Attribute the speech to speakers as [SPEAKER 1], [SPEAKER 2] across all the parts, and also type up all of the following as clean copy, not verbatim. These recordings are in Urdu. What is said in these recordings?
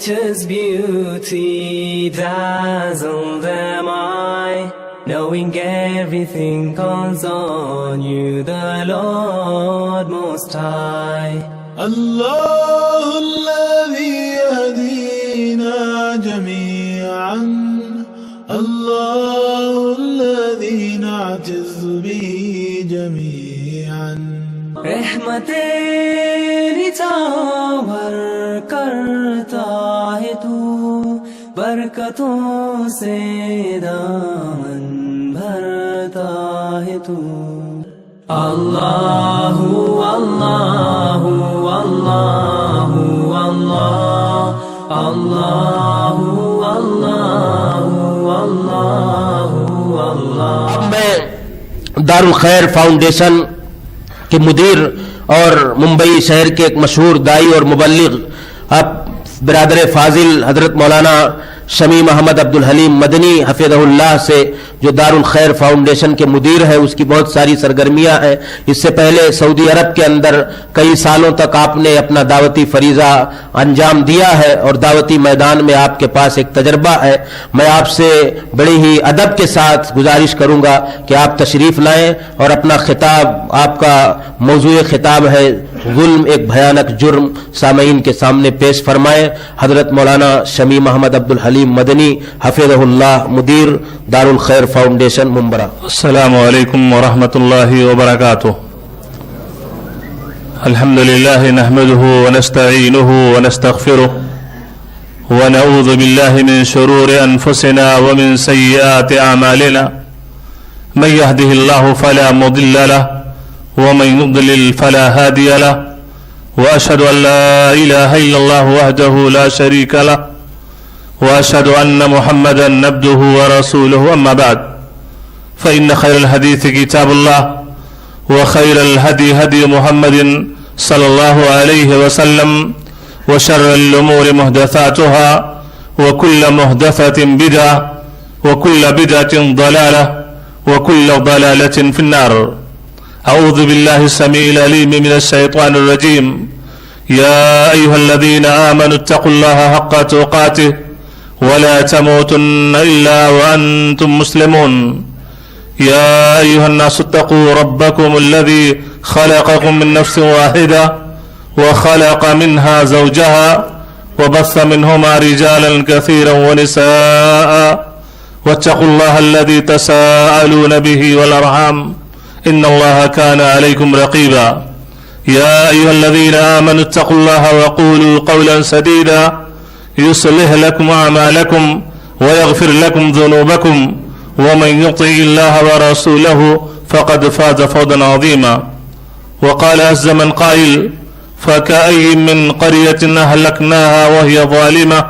[SPEAKER 1] nature's beauty dazzled am I, knowing everything calls on you, the Lord Most High.
[SPEAKER 2] الله الذي يهدينا جميعا، الله الذي نعتز به جميعا.
[SPEAKER 1] رحمتیں نچھاور کرتا ہے تو، برکتوں سے دامن بھرتا ہے تو. اللہ اللہ اللہ اللہ اللہ اللہ اللہ.
[SPEAKER 3] میں دارالخیر فاؤنڈیشن کے مدیر اور ممبئی شہر کے ایک مشہور دائی اور مبلغ اب برادر فاضل حضرت مولانا شمی محمد عبدالحلیم مدنی حفظہ اللہ سے، جو دارالخیر فاؤنڈیشن کے مدیر ہیں، اس کی بہت ساری سرگرمیاں ہیں. اس سے پہلے سعودی عرب کے اندر کئی سالوں تک آپ نے اپنا دعوتی فریضہ انجام دیا ہے اور دعوتی میدان میں آپ کے پاس ایک تجربہ ہے. میں آپ سے بڑی ہی ادب کے ساتھ گزارش کروں گا کہ آپ تشریف لائیں اور اپنا خطاب، آپ کا موضوع خطاب ہے ظلم ایک بھیانک جرم، سامعین کے سامنے پیش فرمائیں. حضرت مولانا شمی محمد عبدالحلیم مدنی حفظہ اللہ، مدیر دارالخیر فاؤنڈیشن ممبرا.
[SPEAKER 4] السلام علیکم ورحمۃ اللہ وبرکاتہ. الحمد للہ نحمده ونستعینه ونستغفره ونعوذ باللہ من شرور انفسنا ومن سیئات اعمالنا، من يهده الله فلا مضل له ومن يضلل فلا هادي له، وأشهد أن لا إله إلا الله وحده لا شريك له، وأشهد أن محمدا عبده ورسوله. أما بعد، فإن خير الحديث كتاب الله، وخير الهدي هدي محمد صلى الله عليه وسلم، وشر الأمور محدثاتها، وكل محدثة بدعة، وكل بدعة ضلالة، وكل ضلالة في النار. أعوذ بالله السميع العليم من الشيطان الرجيم. يا أيها الذين آمنوا اتقوا الله حق تقاته ولا تموتن إلا وأنتم مسلمون. يا أيها الناس اتقوا ربكم الذي خلقكم من نفس واحدة وخلق منها زوجها وبث منهما رجالا كثيرا ونساء، واتقوا الله الذي تساءلون به والأرحام إن الله كان عليكم رقيبا. يا أيها الذين آمنوا اتقوا الله وقولوا قولا سديدا يصلح لكم أعمالكم ويغفر لكم ذنوبكم، ومن يطع الله ورسوله فقد فاز فوزا عظيما. وقال عز من قائل: فكأي من قرية أهلكناها وهي ظالمة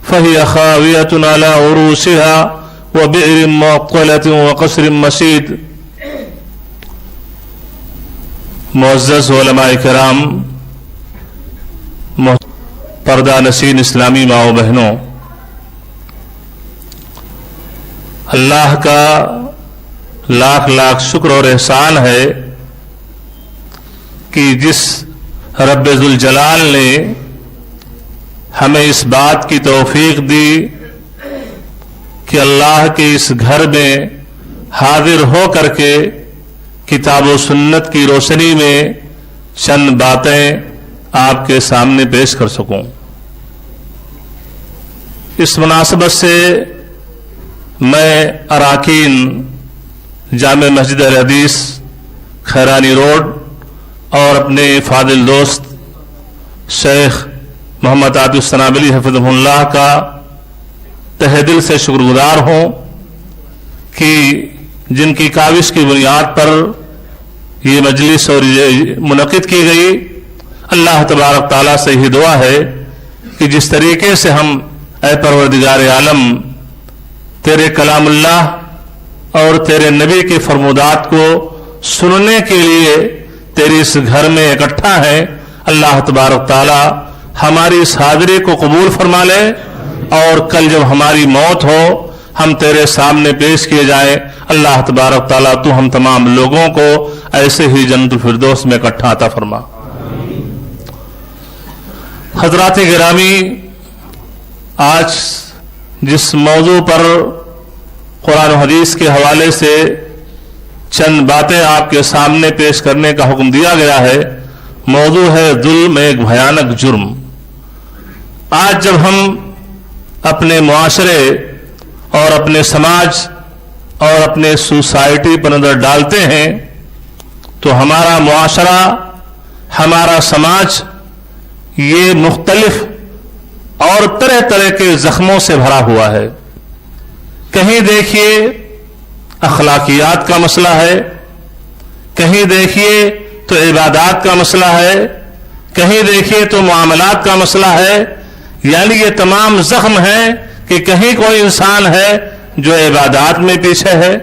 [SPEAKER 4] فهي خاوية على عروشها وبئر معطلة وقصر مشيد. معزز علماء کرام، پردہ نشین اسلامی ماں و بہنوں، اللہ کا لاکھ لاکھ شکر اور احسان ہے کہ جس رب ذوالجلال نے ہمیں اس بات کی توفیق دی کہ اللہ کے اس گھر میں حاضر ہو کر کے کتاب و سنت کی روشنی میں چند باتیں آپ کے سامنے پیش کر سکوں. اس مناسبت سے میں اراکین جامع مسجد الحدیث خیرانی روڈ اور اپنے فاضل دوست شیخ محمد عاطف السنابلی حفظہ اللہ کا تہ دل سے شکر گزار ہوں کہ جن کی کاوش کی بنیاد پر یہ مجلس اور منعقد کی گئی. اللہ تبارک تعالیٰ سے ہی دعا ہے کہ جس طریقے سے ہم اے پروردگار عالم تیرے کلام اللہ اور تیرے نبی کے فرمودات کو سننے کے لیے تیری اس گھر میں اکٹھا ہے، اللہ تبارک تعالیٰ ہماری اس حاضری کو قبول فرما لے، اور کل جب ہماری موت ہو ہم تیرے سامنے پیش کیے جائیں، اللہ تبارک تعالیٰ تو ہم تمام لوگوں کو ایسے ہی جنت الفردوس میں اکٹھا عطا فرما. حضرات گرامی، آج جس موضوع پر قرآن و حدیث کے حوالے سے چند باتیں آپ کے سامنے پیش کرنے کا حکم دیا گیا ہے، موضوع ہے ظلم، ایک بھیانک جرم۔ آج جب ہم اپنے معاشرے اور اپنے سماج اور اپنے سوسائٹی پر نظر ڈالتے ہیں تو ہمارا معاشرہ، ہمارا سماج یہ مختلف اور طرح طرح کے زخموں سے بھرا ہوا ہے۔ کہیں دیکھیے اخلاقیات کا مسئلہ ہے، کہیں دیکھیے تو عبادات کا مسئلہ ہے، کہیں دیکھیے تو معاملات کا مسئلہ ہے۔ یعنی یہ تمام زخم ہیں کہ کہیں کوئی انسان ہے جو عبادات میں پیچھے ہے،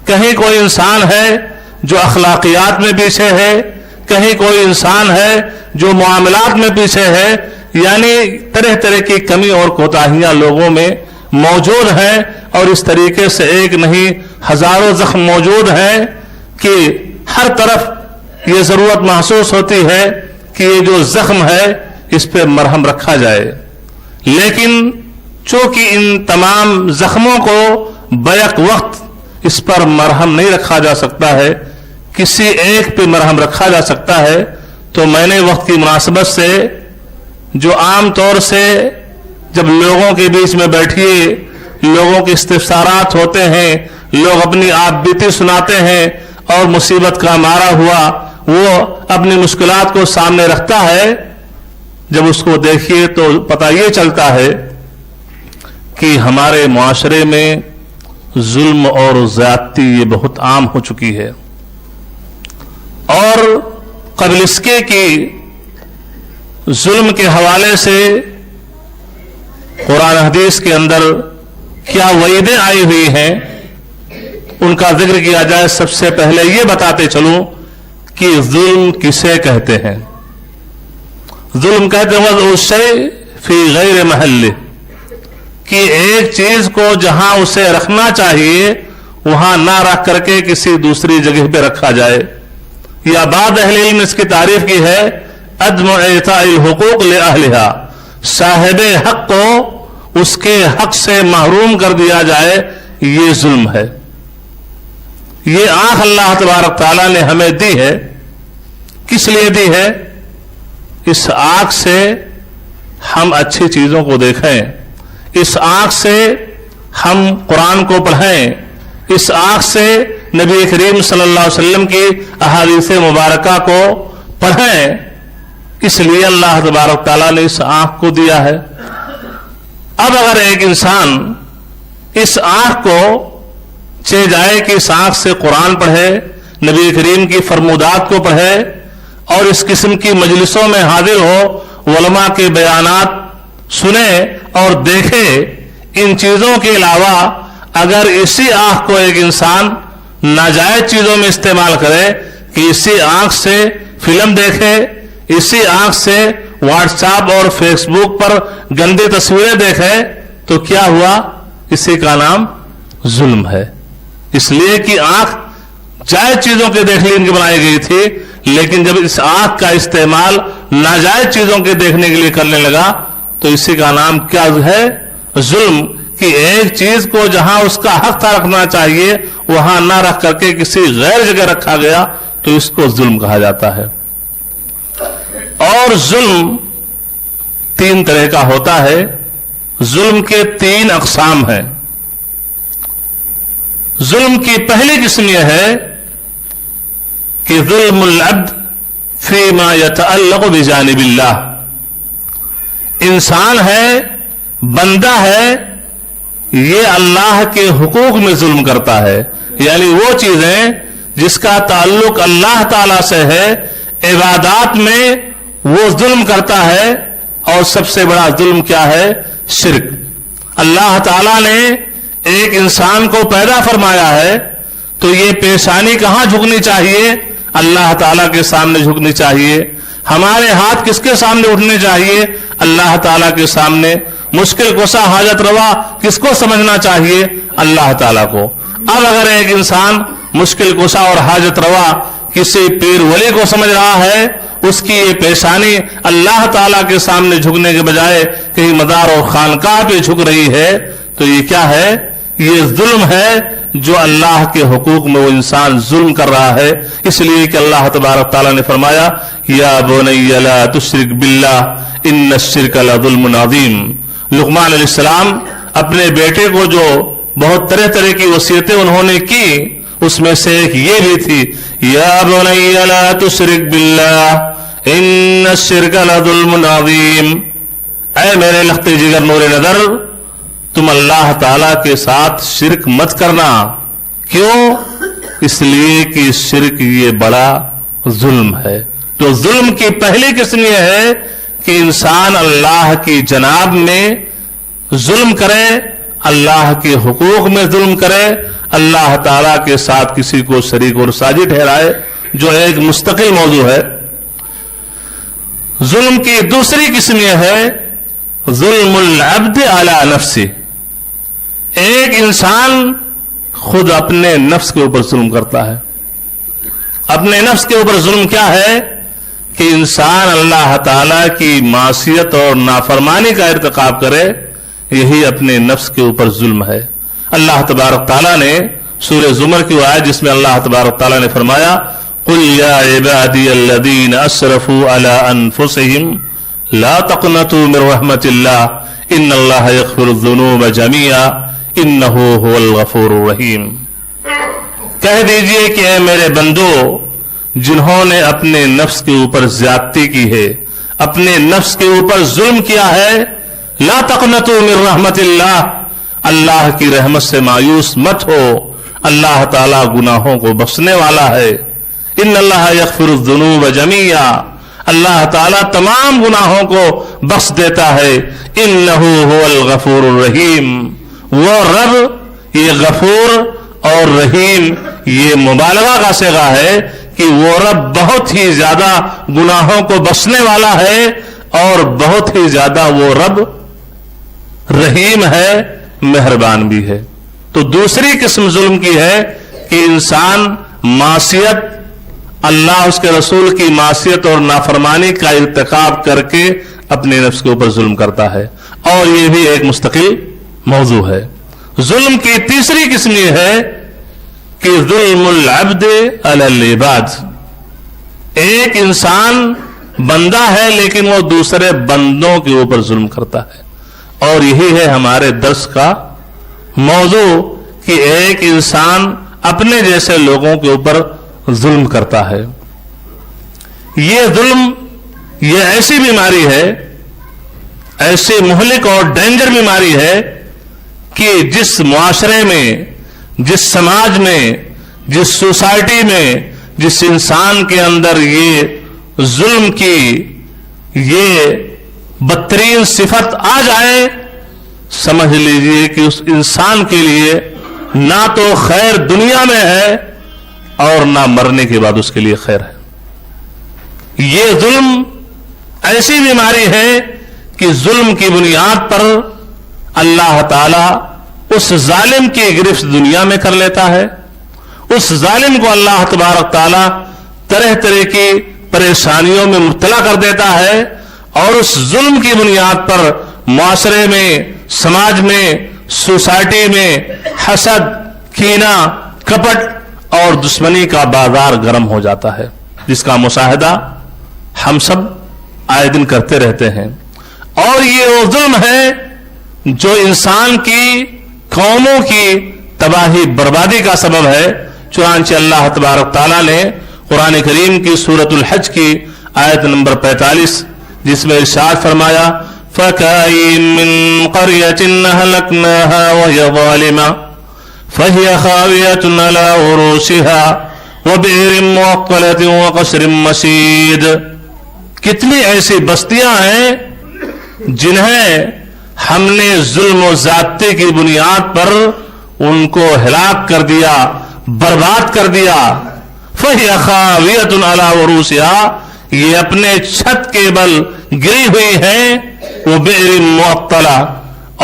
[SPEAKER 4] کہیں کوئی انسان ہے جو اخلاقیات میں پیچھے ہے، کہیں کوئی انسان ہے جو معاملات میں پیچھے ہے۔ یعنی طرح طرح کی کمی اور کوتاہیاں لوگوں میں موجود ہیں، اور اس طریقے سے ایک نہیں ہزاروں زخم موجود ہیں کہ ہر طرف یہ ضرورت محسوس ہوتی ہے کہ یہ جو زخم ہے اس پہ مرہم رکھا جائے۔ لیکن چونکہ ان تمام زخموں کو بیک وقت اس پر مرہم نہیں رکھا جا سکتا ہے، کسی ایک پہ مرہم رکھا جا سکتا ہے، تو میں نے وقت کی مناسبت سے جو عام طور سے جب لوگوں کے بیچ میں بیٹھیے، لوگوں کے استفسارات ہوتے ہیں، لوگ اپنی آپ بیتی سناتے ہیں اور مصیبت کا مارا ہوا وہ اپنی مشکلات کو سامنے رکھتا ہے، جب اس کو دیکھیے تو پتہ یہ چلتا ہے کہ ہمارے معاشرے میں ظلم اور زیادتی یہ بہت عام ہو چکی ہے، اور قبل اس کے کہ ظلم کے حوالے سے قرآن حدیث کے اندر کیا وعیدیں آئی ہوئی ہیں ان کا ذکر کیا جائے، سب سے پہلے یہ بتاتے چلوں کہ ظلم کسے کہتے ہیں۔ ظلم کہتے ہیں وضع الشیء فی غیر محلہ، کہ ایک چیز کو جہاں اسے رکھنا چاہیے وہاں نہ رکھ کر کے کسی دوسری جگہ پہ رکھا جائے، یا بعض اہل علم نے اس کی تعریف کی ہے عدم اعطاء الحقوق لاہلھا، صاحب حق کو اس کے حق سے محروم کر دیا جائے، یہ ظلم ہے۔ یہ آنکھ اللہ تبارک تعالیٰ نے ہمیں دی ہے، کس لیے دی ہے؟ اس آنکھ سے ہم اچھی چیزوں کو دیکھیں، اس آنکھ سے ہم قرآن کو پڑھیں، اس آنکھ سے نبی کریم صلی اللہ علیہ وسلم کی احادیث مبارکہ کو پڑھیں۔ اس لیے اللہ تبارک تعالیٰ نے اس آنکھ کو دیا ہے۔ اب اگر ایک انسان اس آنکھ کو چہ جائے کہ اس آنکھ سے قرآن پڑھے، نبی کریم کی فرمودات کو پڑھے، اور اس قسم کی مجلسوں میں حاضر ہو، علماء کے بیانات سنے اور دیکھے، ان چیزوں کے علاوہ اگر اسی آنکھ کو ایک انسان ناجائز چیزوں میں استعمال کرے کہ اسی آنکھ سے فلم دیکھے، اسی آنکھ سے واٹس ایپ اور فیس بک پر گندی تصویریں دیکھے، تو کیا ہوا؟ اسی کا نام ظلم ہے۔ اس لیے کہ آنکھ جائز چیزوں کے دیکھنے کے لیے بنائی گئی تھی، لیکن جب اس آنکھ کا استعمال ناجائز چیزوں کے دیکھنے کے لیے کرنے لگا تو اسی کا نام کیا ہے؟ ظلم۔ کہ ایک چیز کو جہاں اس کا حق تھا رکھنا چاہیے وہاں نہ رکھ کر کے کسی غیر جگہ رکھا گیا، تو اس کو ظلم کہا جاتا ہے۔ اور ظلم تین طرح کا ہوتا ہے، ظلم کے تین اقسام ہیں۔ ظلم کی پہلی قسم یہ ہے کہ ظلم العبد فیما یتعلق بجانب اللہ، انسان ہے، بندہ ہے، یہ اللہ کے حقوق میں ظلم کرتا ہے، یعنی وہ چیزیں جس کا تعلق اللہ تعالی سے ہے، عبادات میں وہ ظلم کرتا ہے۔ اور سب سے بڑا ظلم کیا ہے؟ شرک۔ اللہ تعالی نے ایک انسان کو پیدا فرمایا ہے تو یہ پیشانی کہاں جھکنی چاہیے؟ اللہ تعالیٰ کے سامنے جھکنی چاہیے۔ ہمارے ہاتھ کس کے سامنے اٹھنے چاہیے؟ اللہ تعالیٰ کے سامنے۔ مشکل کشا حاجت روا کس کو سمجھنا چاہیے؟ اللہ تعالیٰ کو۔ اب اگر ایک انسان مشکل کشا اور حاجت روا کسی پیر ولی کو سمجھ رہا ہے، اس کی یہ پیشانی اللہ تعالیٰ کے سامنے جھکنے کے بجائے کہیں مزار اور خانقاہ پہ جھک رہی ہے، تو یہ کیا ہے؟ یہ ظلم ہے، جو اللہ کے حقوق میں وہ انسان ظلم کر رہا ہے۔ اس لیے کہ اللہ تبارک تعالیٰ نے فرمایا یا بنی لا تشرک باللہ ان الشرک لظلم عظیم۔ لقمان علیہ السلام اپنے بیٹے کو جو بہت طرح طرح کی وصیتیں انہوں نے کی، اس میں سے ایک یہ بھی تھی یا بنی لا تشرک باللہ ان الشرک لظلم عظیم، اے میرے لخت جگر نور نظر، تم اللہ تعالیٰ کے ساتھ شرک مت کرنا۔ کیوں؟ اس لیے کہ شرک یہ بڑا ظلم ہے۔ تو ظلم کی پہلی قسم یہ ہے کہ انسان اللہ کی جناب میں ظلم کرے، اللہ کے حقوق میں ظلم کرے، اللہ تعالیٰ کے ساتھ کسی کو شریک اور ساجی ٹھہرائے، جو ایک مستقل موضوع ہے۔ ظلم کی دوسری قسم یہ ہے ظلم العبد علی نفسہ، ایک انسان خود اپنے نفس کے اوپر ظلم کرتا ہے۔ اپنے نفس کے اوپر ظلم کیا ہے؟ کہ انسان اللہ تعالیٰ کی معصیت اور نافرمانی کا ارتکاب کرے، یہی اپنے نفس کے اوپر ظلم ہے۔ اللہ تبارک تعالیٰ نے سورہ زمر کی آیت جس میں اللہ تبارک تعالیٰ نے فرمایا قل یا عبادی الذین اسرفوا علی انفسہم لا تقنطوا من رحمت اللہ ان اللہ یغفر الذنوب جميعا انہ هو الغفور الرحیم۔ کہہ دیجئے کہ اے میرے بندو، جنہوں نے اپنے نفس کے اوپر زیادتی کی ہے، اپنے نفس کے اوپر ظلم کیا ہے، لا تقنطوا من رحمت اللہ، اللہ کی رحمت سے مایوس مت ہو، اللہ تعالیٰ گناہوں کو بخشنے والا ہے۔ ان اللہ یغفر الذنوب جميعا، اللہ تعالیٰ تمام گناہوں کو بخش دیتا ہے۔ انہ هو الغفور الرحیم، وہ رب، یہ غفور اور رحیم یہ مبالغہ کا صیغہ ہے کہ وہ رب بہت ہی زیادہ گناہوں کو بخشنے والا ہے اور بہت ہی زیادہ وہ رب رحیم ہے، مہربان بھی ہے۔ تو دوسری قسم ظلم کی ہے کہ انسان معصیت، اللہ اس کے رسول کی معصیت اور نافرمانی کا ارتکاب کر کے اپنے نفس کے اوپر ظلم کرتا ہے، اور یہ بھی ایک مستقل موضوع ہے۔ ظلم کی تیسری قسم یہ ہے کہ ظلم العبد علی العباد، ایک انسان بندہ ہے لیکن وہ دوسرے بندوں کے اوپر ظلم کرتا ہے، اور یہی ہے ہمارے درس کا موضوع کہ ایک انسان اپنے جیسے لوگوں کے اوپر ظلم کرتا ہے۔ یہ ظلم یہ ایسی بیماری ہے، ایسی مہلک اور ڈینجر بیماری ہے کہ جس معاشرے میں، جس سماج میں، جس سوسائٹی میں، جس انسان کے اندر یہ ظلم کی یہ بدترین صفت آ جائے، سمجھ لیجئے کہ اس انسان کے لیے نہ تو خیر دنیا میں ہے اور نہ مرنے کے بعد اس کے لیے خیر ہے۔ یہ ظلم ایسی بیماری ہے کہ ظلم کی بنیاد پر اللہ تعالی اس ظالم کی گرفت دنیا میں کر لیتا ہے، اس ظالم کو اللہ تبارک تعالی طرح طرح کی پریشانیوں میں مبتلا کر دیتا ہے، اور اس ظلم کی بنیاد پر معاشرے میں، سماج میں، سوسائٹی میں حسد، کینہ، کپٹ اور دشمنی کا بازار گرم ہو جاتا ہے، جس کا مشاہدہ ہم سب آئے دن کرتے رہتے ہیں۔ اور یہ وہ ظلم ہے جو انسان کی، قوموں کی تباہی بربادی کا سبب ہے۔ چنانچہ اللہ تبارک تعالیٰ نے قرآن کریم کی سورۃ الحج کی آیت نمبر 45 جس میں ارشاد فرمایا فَكَأَيِّن مِّن قَرْيَةٍ أَهْلَكْنَاهَا وَهِيَ ظَالِمَةٌ فَهِيَ خَاوِيَةٌ عَلَىٰ عُرُوشِهَا وَبِئْرٍ مُّعَطَّلَةٍ وَقَصْرٍ مَّشِيدٍ۔ کتنی ایسی بستیاں ہیں جنہیں ہم نے ظلم و زیادتی کی بنیاد پر ان کو ہلاک کر دیا، برباد کر دیا۔ فَهِيَ خَاوِيَةٌ عَلَىٰ عُرُوشِهَا، یہ اپنے چھت کے بل گری ہوئی ہیں، وہ بئر معطلہ،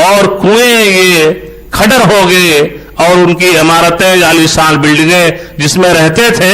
[SPEAKER 4] اور کنویں یہ کھڈر ہو گئے، اور ان کی عمارتیں عالیشان بلڈنگیں جس میں رہتے تھے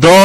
[SPEAKER 4] 2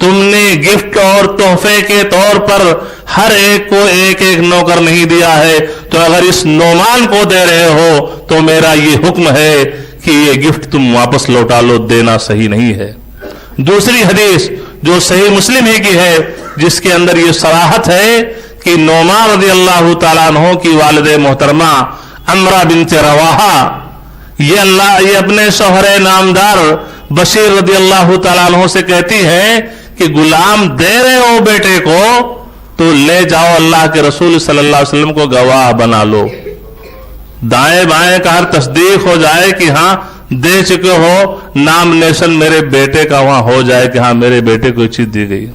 [SPEAKER 4] تم نے گفٹ اور تحفے کے طور پر ہر ایک کو ایک ایک نوکر نہیں دیا ہے، تو اگر اس نعمان کو دے رہے ہو تو میرا یہ حکم ہے کہ یہ گفٹ تم واپس لوٹا لو، دینا صحیح نہیں ہے۔ دوسری حدیث جو صحیح مسلم ہی کی ہے، جس کے اندر یہ صراحت ہے کہ نعمان رضی اللہ تعالیٰ عنہ کی والد محترمہ امرہ بنت رواحہ یہ اپنے شوہر نامدار بشیر رضی اللہ تعالیٰ عنہ سے کہتی ہے کہ غلام دے رہے ہو بیٹے کو تو لے جاؤ، اللہ کے رسول صلی اللہ علیہ وسلم کو گواہ بنا لو، دائیں بائیں کا ہر تصدیق ہو جائے کہ ہاں دے چکے ہو، نامنیشن میرے بیٹے کا وہاں ہو جائے کہ ہاں میرے بیٹے کو چیز دی گئی۔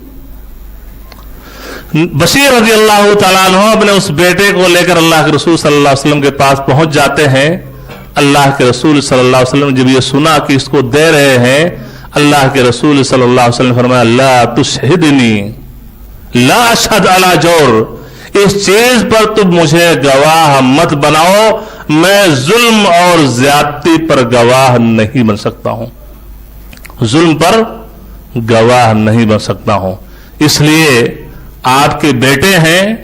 [SPEAKER 4] بشیر رضی اللہ تعالیٰ عنہ اپنے اس بیٹے کو لے کر اللہ کے رسول صلی اللہ علیہ وسلم کے پاس پہنچ جاتے ہیں۔ اللہ کے رسول صلی اللہ علیہ وسلم جب یہ سنا کہ اس کو دے رہے ہیں، اللہ کے رسول صلی اللہ علیہ وسلم فرمایا لا تشہدنی لا اشہد علی جور، اس چیز پر تم مجھے گواہ مت بناؤ، میں ظلم اور زیادتی پر گواہ نہیں بن سکتا ہوں، ظلم پر گواہ نہیں بن سکتا ہوں۔ اس لیے آپ کے بیٹے ہیں،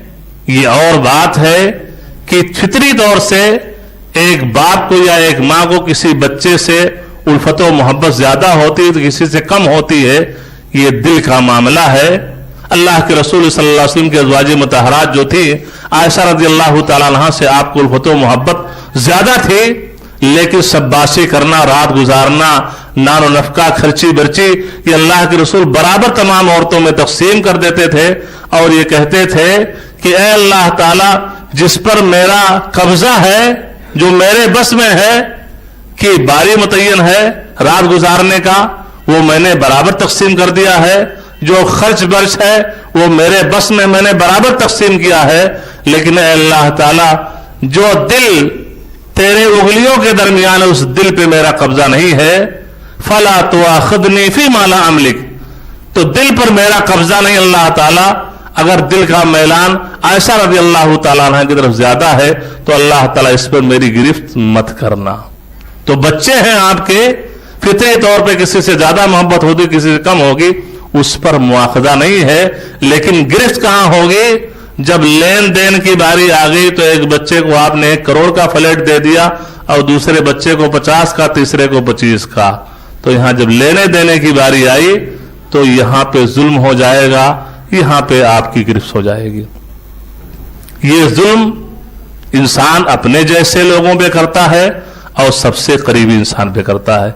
[SPEAKER 4] یہ اور بات ہے کہ فطری طور سے ایک باپ کو یا ایک ماں کو کسی بچے سے الفت و محبت زیادہ ہوتی ہے تو کسی سے کم ہوتی ہے، یہ دل کا معاملہ ہے۔ اللہ کے رسول صلی اللہ علیہ وسلم کے ازواج مطہرات جو تھی، عائشہ رضی اللہ تعالیٰ عنہ سے آپ کو الفت و محبت زیادہ تھی، لیکن شباشی کرنا، رات گزارنا، نان و نفقہ، خرچی برچی، یہ اللہ کے رسول برابر تمام عورتوں میں تقسیم کر دیتے تھے، اور یہ کہتے تھے کہ اے اللہ تعالیٰ جس پر میرا قبضہ ہے، جو میرے بس میں ہے کہ باری متعین ہے رات گزارنے کا، وہ میں نے برابر تقسیم کر دیا ہے، جو خرچ برچ ہے وہ میرے بس میں نے برابر تقسیم کیا ہے، لیکن اے اللہ تعالیٰ جو دل تیرے انگلیوں کے درمیان اس دل پہ میرا قبضہ نہیں ہے، فلا تؤاخذنی فیما لا املک، تو دل پر میرا قبضہ نہیں اللہ تعالیٰ، اگر دل کا میلان عائشہ رضی اللہ تعالیٰ عنہ کی طرف زیادہ ہے تو اللہ تعالیٰ اس پر میری گرفت مت کرنا۔ تو بچے ہیں آپ کے، فطری طور پہ کسی سے زیادہ محبت ہوگی، کسی سے کم ہوگی، اس پر مواخذہ نہیں ہے، لیکن گرفت کہاں ہوگی؟ جب لین دین کی باری آ گئی تو ایک بچے کو آپ نے 1 کروڑ کا فلیٹ دے دیا اور دوسرے بچے کو 50 کا، تیسرے کو 25 کا، تو یہاں جب لینے دینے کی باری آئی تو یہاں پہ ظلم ہو جائے گا، یہاں پہ آپ کی گرفت ہو جائے گی۔ یہ ظلم انسان اپنے جیسے لوگوں پہ کرتا ہے اور سب سے قریبی انسان پہ کرتا ہے۔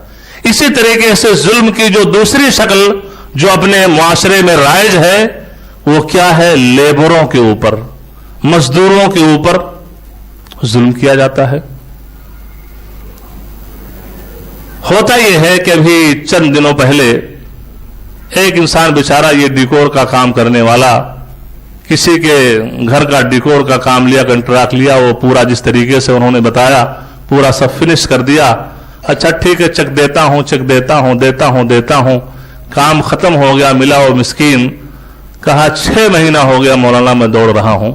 [SPEAKER 4] اسی طریقے سے ظلم کی جو دوسری شکل جو اپنے معاشرے میں رائج ہے وہ کیا ہے؟ لیبروں کے اوپر، مزدوروں کے اوپر ظلم کیا جاتا ہے۔ ہوتا یہ ہے کہ ابھی چند دنوں پہلے ایک انسان بیچارہ یہ ڈیکور کا کام کرنے والا کسی کے گھر کا ڈیکور کا کام لیا، کنٹریکٹ لیا، وہ پورا جس طریقے سے انہوں نے بتایا پورا سب فنش کر دیا۔ اچھا ٹھیک ہے، چیک دیتا ہوں، کام ختم ہو گیا، ملا وہ مسکین، کہا 6 مہینہ ہو گیا مولانا میں دوڑ رہا ہوں،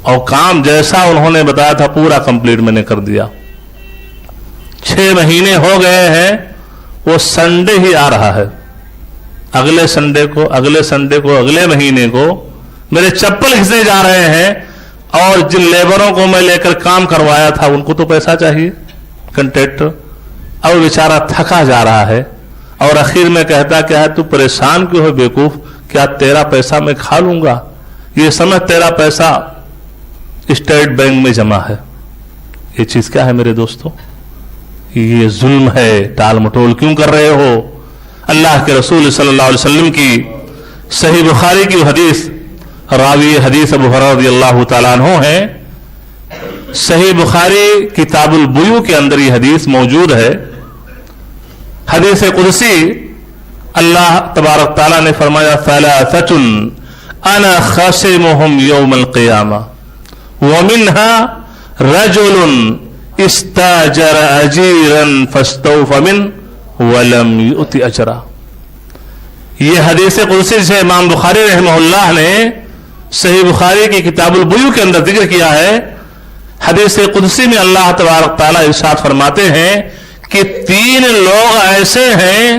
[SPEAKER 4] اور کام جیسا انہوں نے بتایا تھا پورا کمپلیٹ میں نے کر دیا۔ 6 مہینے ہو گئے ہیں، وہ سنڈے ہی آ رہا ہے، اگلے سنڈے کو، اگلے مہینے کو میرے چپل گھسنے جا رہے ہیں، اور جن لیبروں کو میں لے کر کام کروایا تھا ان کو تو پیسہ چاہیے، کنٹریکٹر، اور بیچارہ تھکا جا رہا ہے، اور اخیر میں کہتا کیا ہے تو پریشان کیوں ہے بیوقوف، کیا تیرا پیسہ میں کھا لوں گا؟ یہ سمجھ تیرا پیسہ اسٹیٹ بینک میں جمع ہے۔ یہ چیز کیا ہے میرے دوستو؟ یہ ظلم ہے۔ ٹال مٹول کیوں کر رہے ہو؟ اللہ کے رسول صلی اللہ علیہ وسلم کی صحیح بخاری کی حدیث، راوی حدیث ابو ہریرہ رضی اللہ تعالیٰ عنہ ہے، صحیح بخاری کتاب البیوع کے اندر یہ حدیث موجود ہے۔ حدیث قدسی اللہ تبارک تعالیٰ نے فرمایا ثلاثۃ انا خاصمهم یوم القیامہ ومنها رجل استاجر اجیرا فاستوفى منه ولم يؤت اجرا۔ یہ حدیث قدسی سے امام بخاری رحمہ اللہ نے صحیح بخاری کی کتاب البیوع کے اندر ذکر کیا ہے۔ حدیث قدسی میں اللہ تبارک تعالیٰ ارشاد فرماتے ہیں کہ 3 لوگ ایسے ہیں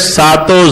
[SPEAKER 4] 7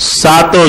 [SPEAKER 4] 7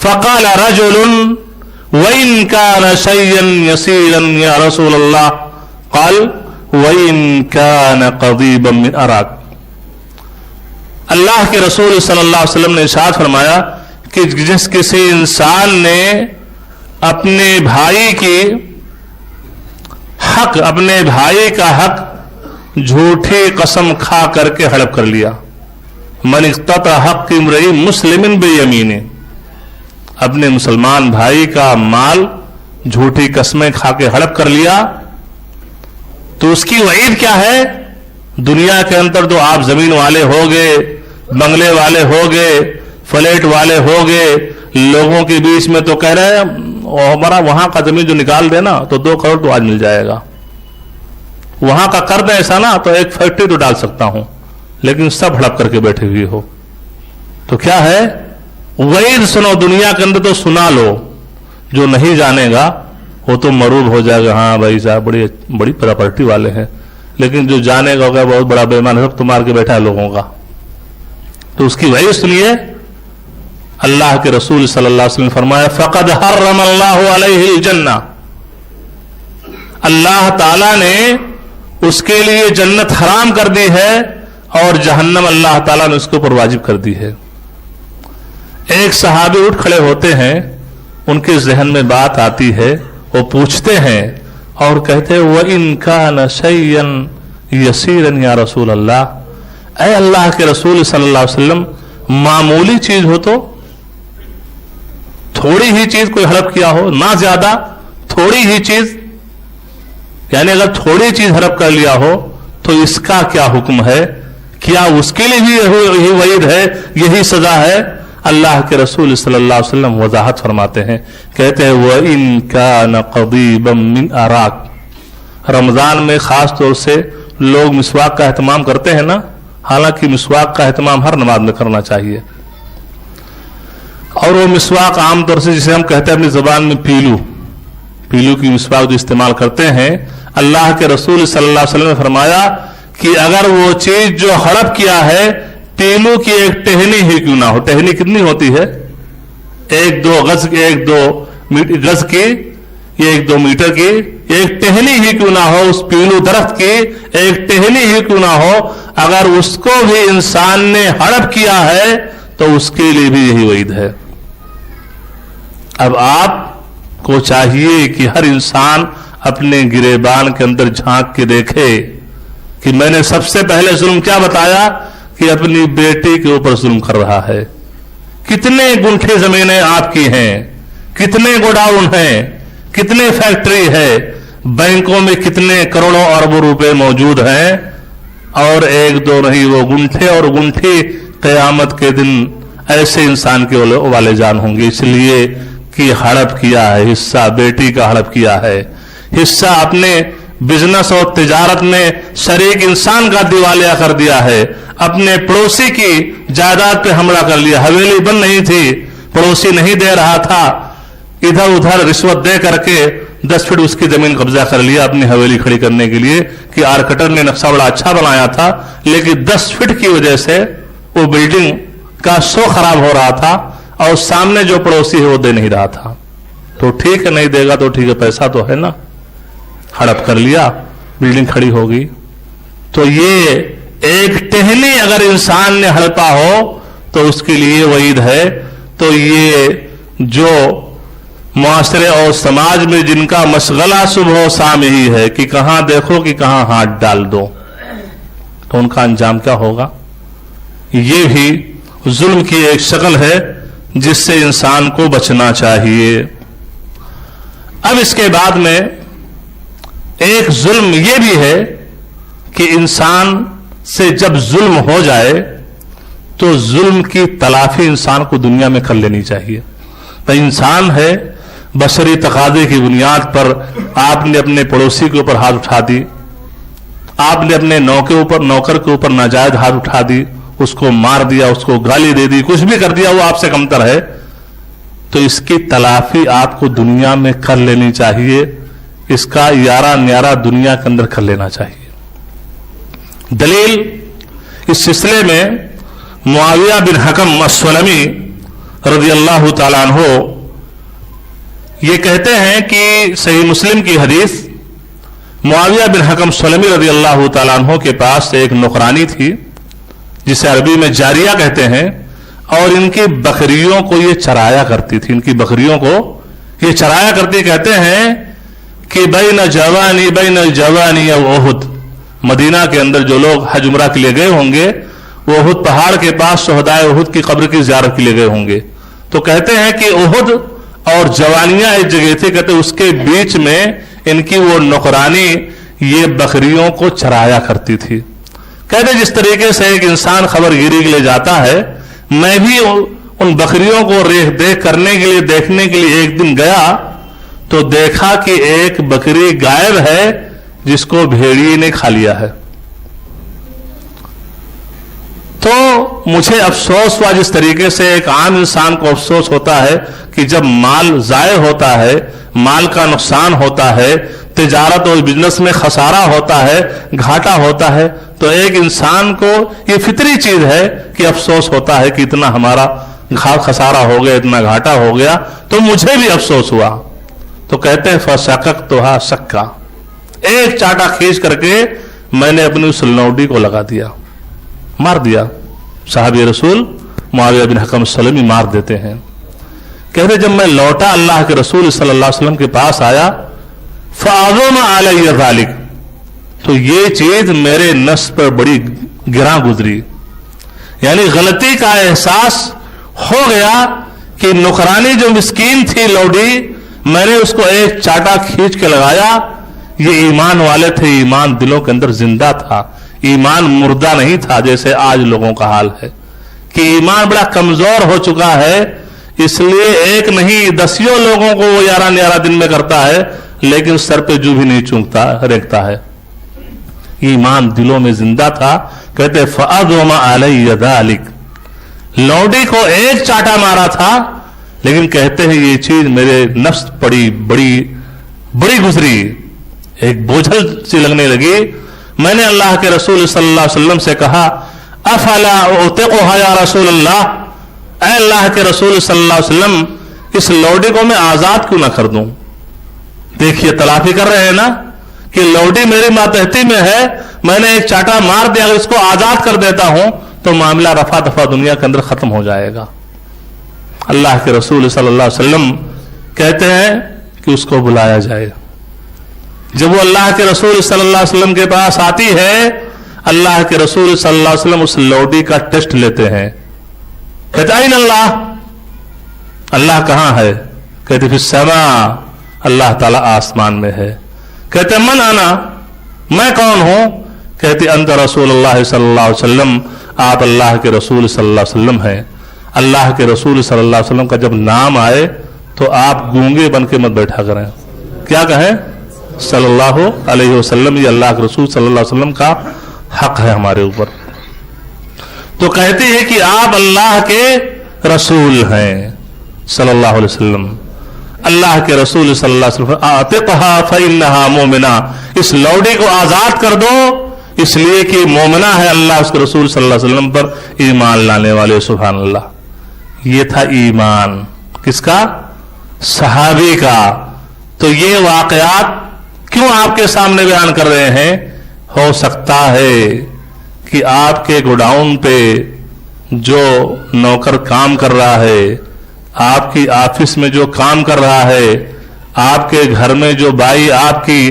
[SPEAKER 4] فقال رجل وإن كان شيئا يسيرا يا رسول الله قال وإن كان قضيبا من أراك. اللہ کے رسول صلی اللہ علیہ وسلم نے ارشاد فرمایا کہ جس کسی انسان نے اپنے بھائی کا حق جھوٹی قسم کھا کر کے ہڑپ کر لیا. من اقتطع حق امرئ مسلم بیمینہ، اپنے مسلمان بھائی کا مال جھوٹی قسمیں کھا کے ہڑپ کر لیا تو اس کی وعید کیا ہے؟ دنیا کے اندر تو آپ زمین والے ہو گئے، بنگلے والے ہو گئے، فلیٹ والے ہو گئے، لوگوں کے بیچ میں تو کہہ رہے ہیں ہمارا وہاں کا زمین جو نکال دینا تو 2 کروڑ تو آج مل جائے گا، وہاں کا کر دیں ایسا نا تو ایک فیکٹری تو ڈال سکتا ہوں، لیکن سب ہڑپ کر کے بیٹھے ہوئے ہو. تو کیا ہے؟ وعید سنو دنیا کے اندر تو سنا لو، جو نہیں جانے گا وہ تو مروب ہو جائے گا، ہاں بھائی صاحب بڑی پراپرٹی والے ہیں، لیکن جو جانے گا ہوگا بہت بڑا بے ایمان ہے، تو مار کے بیٹھا ہے لوگوں کا. تو اس کی وعید سنیے. اللہ کے رسول صلی اللہ علیہ وسلم نے فرمایا فقد حرم اللہ علیہ الجنہ، اللہ تعالی نے اس کے لیے جنت حرام کر دی ہے اور جہنم اللہ تعالیٰ نے اس کے اوپر واجب کر دی ہے. ایک صحابی اٹھ کھڑے ہوتے ہیں، ان کے ذہن میں بات آتی ہے، وہ پوچھتے ہیں اور کہتے ہیں وَإِن كَانَ شَيْئًا يَسِيرًا یا رسول اللہ، اے اللہ کے رسول صلی اللہ علیہ وسلم معمولی چیز ہو تو، تھوڑی ہی چیز کوئی ہڑپ کیا ہو، نہ زیادہ، تھوڑی ہی چیز، یعنی اگر تھوڑی چیز ہڑپ کر لیا ہو تو اس کا کیا حکم ہے؟ کیا اس کے لیے بھی یہی وعید ہے، یہی سزا ہے؟ اللہ کے رسول صلی اللہ علیہ وسلم وضاحت فرماتے ہیں، کہتے ہیں وَإِن كَانَ قَضِيبًا مِّنْ أَرَاكَ. رمضان میں خاص طور سے لوگ مسواک کا اہتمام کرتے ہیں نا، حالانکہ مسواک کا اہتمام ہر نماز میں کرنا چاہیے. اور وہ مسواک عام طور سے جسے ہم کہتے ہیں اپنی زبان میں پیلو کی مسواک جو استعمال کرتے ہیں، اللہ کے رسول صلی اللہ علیہ وسلم نے فرمایا کہ اگر وہ چیز جو ہڑپ کیا ہے پیلو کی ایک ٹہنی ہی کیوں نہ ہو، ٹہنی کتنی ہوتی ہے؟ 1-2 گز کی، 1-2 میٹر کی ایک ٹہنی ہی کیوں نہ ہو، اس پیلو درخت کی ایک ٹہنی ہی کیوں نہ ہو، اگر اس کو بھی انسان نے ہڑپ کیا ہے تو اس کے لیے بھی یہی وعید ہے. اب آپ کو چاہیے کہ ہر انسان اپنے گریبان کے اندر جھانک کے دیکھے کہ میں نے سب سے پہلے ظلم کیا بتایا کہ اپنی بیٹی کے اوپر ظلم کر رہا ہے. کتنے گنٹھے زمینیں آپ کی ہیں، کتنے گوڈاؤن ہیں، کتنے فیکٹری ہے، بینکوں میں کتنے کروڑوں اربوں روپے موجود ہیں، اور 1-2 نہیں، وہ گنٹھے اور گنٹھی قیامت کے دن ایسے انسان کے والے جان ہوں گے. اس لیے کہ ہڑپ کیا ہے، حصہ بیٹی کا ہڑپ کیا ہے، حصہ اپنے بزنس اور تجارت میں شریک انسان کا دیوالیہ کر دیا ہے، اپنے پڑوسی کی جائیداد پہ حملہ کر لیا. حویلی بند نہیں تھی، پڑوسی نہیں دے رہا تھا، ادھر ادھر رشوت دے کر کے 10 فٹ اس کی زمین قبضہ کر لیا اپنی حویلی کھڑی کرنے کے لیے کہ آرکٹر نے نقشہ بڑا اچھا بنایا تھا، لیکن 10 فٹ کی وجہ سے وہ بلڈنگ کا شو خراب ہو رہا تھا اور سامنے جو پڑوسی ہے وہ دے نہیں رہا تھا. تو ٹھیک ہے، نہیں دے گا تو ٹھیک ہے، پیسہ تو ہے نا، ہڑپ کر لیا، بلڈنگ کھڑی ہو گئی. تو یہ ایک ٹہنی اگر انسان نے ہڑپا ہو تو اس کے لیے وعید ہے. تو یہ جو معاشرے اور سماج میں جن کا مشغلہ صبح و شام یہی ہے کہ کہاں دیکھو کہ کہاں ہاتھ ڈال دو، تو ان کا انجام کیا ہوگا؟ یہ بھی ظلم کی ایک شکل ہے جس سے انسان کو بچنا چاہیے. اب اس کے بعد میں ایک ظلم یہ بھی ہے کہ انسان سے جب ظلم ہو جائے تو ظلم کی تلافی انسان کو دنیا میں کر لینی چاہیے. تو انسان ہے، بشری تقاضے کی بنیاد پر آپ نے اپنے پڑوسی کے اوپر ہاتھ اٹھا دی، آپ نے اپنے نوکر کے اوپر ناجائز ہاتھ اٹھا دی، اس کو مار دیا، اس کو گالی دے دی، کچھ بھی کر دیا، وہ آپ سے کمتر ہے، تو اس کی تلافی آپ کو دنیا میں کر لینی چاہیے. اس کا یارہ نیارہ دنیا کے اندر کر لینا چاہیے. دلیل اس سلسلے میں معاویہ بن حکم السلمی رضی اللہ تعالیٰ عنہ یہ کہتے ہیں کہ صحیح مسلم کی حدیث، معاویہ بن حکم سلمی رضی اللہ تعالیٰ عنہ کے پاس ایک نوکرانی تھی جسے عربی میں جاریہ کہتے ہیں، اور ان کی بکریوں کو یہ چرایا کرتی تھی، ان کی بکریوں کو یہ چرایا کرتی. کہتے ہیں کہ بین الجوانی و احد، مدینہ کے اندر جو لوگ حج عمرہ کے لیے گئے ہوں گے وہ احد پہاڑ کے پاس شہدائے احد کی قبر کی زیارت کے لیے گئے ہوں گے. تو کہتے ہیں کہ احد اور جوانیاں ایک جگہ تھی، کہتے اس کے بیچ میں ان کی وہ نوکرانی یہ بکریوں کو چرایا کرتی تھی. کہتے جس طریقے سے ایک انسان خبر گیری کے لیے جاتا ہے، میں بھی ان بکریوں کو دیکھ کرنے کے لیے دیکھنے کے لیے ایک دن گیا تو دیکھا کہ ایک بکری غائب ہے جس کو بھیڑیے نے کھا لیا ہے. تو مجھے افسوس ہوا، جس طریقے سے ایک عام انسان کو افسوس ہوتا ہے کہ جب مال ضائع ہوتا ہے، مال کا نقصان ہوتا ہے، تجارت اور بزنس میں خسارہ ہوتا ہے، گھاٹا ہوتا ہے، تو ایک انسان کو یہ فطری چیز ہے کہ افسوس ہوتا ہے کہ اتنا ہمارا خسارہ ہو گیا، اتنا گھاٹا ہو گیا. تو مجھے بھی افسوس ہوا. تو کہتے ہیں فَسَقَقْتُهَا سَقًّا، ایک چاٹا کھینچ کر کے میں نے اپنی اس لوڈی کو لگا دیا، مار دیا. صحابی رسول معاویہ بن حکم سلمی مار دیتے ہیں. کہتے جب میں لوٹا اللہ کے رسول صلی اللہ علیہ وسلم کے پاس آیا، فَعَظُمَ عَلَيَّ ذَلِكَ، تو یہ چیز میرے نفس پر بڑی گراں گزری. یعنی غلطی کا احساس ہو گیا کہ نوکرانی جو مسکین تھی لوڈی، میں نے اس کو ایک چاٹا کھینچ کے لگایا. یہ ایمان والے تھے، ایمان دلوں کے اندر زندہ تھا، ایمان مردہ نہیں تھا جیسے آج لوگوں کا حال ہے کہ ایمان بڑا کمزور ہو چکا ہے، اس لیے ایک نہیں دسیوں لوگوں کو وہ 11 دن میں کرتا ہے لیکن سر پہ جو بھی نہیں چونکتا رینگتا ہے. ایمان دلوں میں زندہ تھا. کہتے فَأَظُمَ عَلَيَّ ذَلِكَ، لوڈی کو ایک چاٹا مارا تھا لیکن کہتے ہیں یہ چیز میرے نفس بڑی گزری، ایک بوجھل سی لگنے لگی. میں نے اللہ کے رسول صلی اللہ علیہ وسلم سے کہا افلا اعتقها یا رسول اللہ، اے اللہ کے رسول صلی اللہ علیہ وسلم اس لوڈی کو میں آزاد کیوں نہ کر دوں. دیکھیے تلافی کر رہے ہیں نا کہ لوڈی میری ماتحتی میں ہے، میں نے ایک چاٹا مار دیا، اگر اس کو آزاد کر دیتا ہوں تو معاملہ رفع دفع دنیا کے اندر ختم ہو جائے گا. اللہ کے رسول صلی اللہ علیہ وسلم کہتے ہیں کہ اس کو بلایا جائے. جب وہ اللہ کے رسول صلی اللہ علیہ وسلم کے پاس آتی ہے، اللہ کے رسول صلی اللہ علیہ وسلم اس لوڈی کا ٹیسٹ لیتے ہیں. کہتے این اللہ، اللہ کہاں ہے؟ کہتے فی السماء، اللہ تعالیٰ آسمان میں ہے. کہتے من انا، میں کون ہوں؟ کہتے انت رسول اللہ صلی اللہ علیہ وسلم، آپ اللہ کے رسول صلی اللہ علیہ وسلم ہیں. اللہ کے رسول صلی اللہ علیہ وسلم کا جب نام آئے تو آپ گونگے بن کے مت بیٹھا کریں. کیا کہیں؟ صلی اللہ علیہ وسلم. یہ اللہ کے رسول صلی اللہ علیہ وسلم کا حق ہے ہمارے اوپر. تو کہتے ہیں کہ آپ اللہ کے رسول ہیں صلی اللہ علیہ وسلم. اللہ کے رسول صلی اللہ علیہ وسلم اعتقها فإنها مؤمنہ، اس لوڈی کو آزاد کر دو اس لیے کہ مومنہ ہے. اللہ اس کے رسول صلی اللہ علیہ وسلم پر ایمان لانے والے. سبحان اللہ. یہ تھا ایمان کس کا؟ صحابی کا. تو یہ واقعات کیوں آپ کے سامنے بیان کر رہے ہیں؟ ہو سکتا ہے کہ آپ کے گوڈاؤن پہ جو نوکر کام کر رہا ہے، آپ کی آفس میں جو کام کر رہا ہے، آپ کے گھر میں جو بائی آپ کی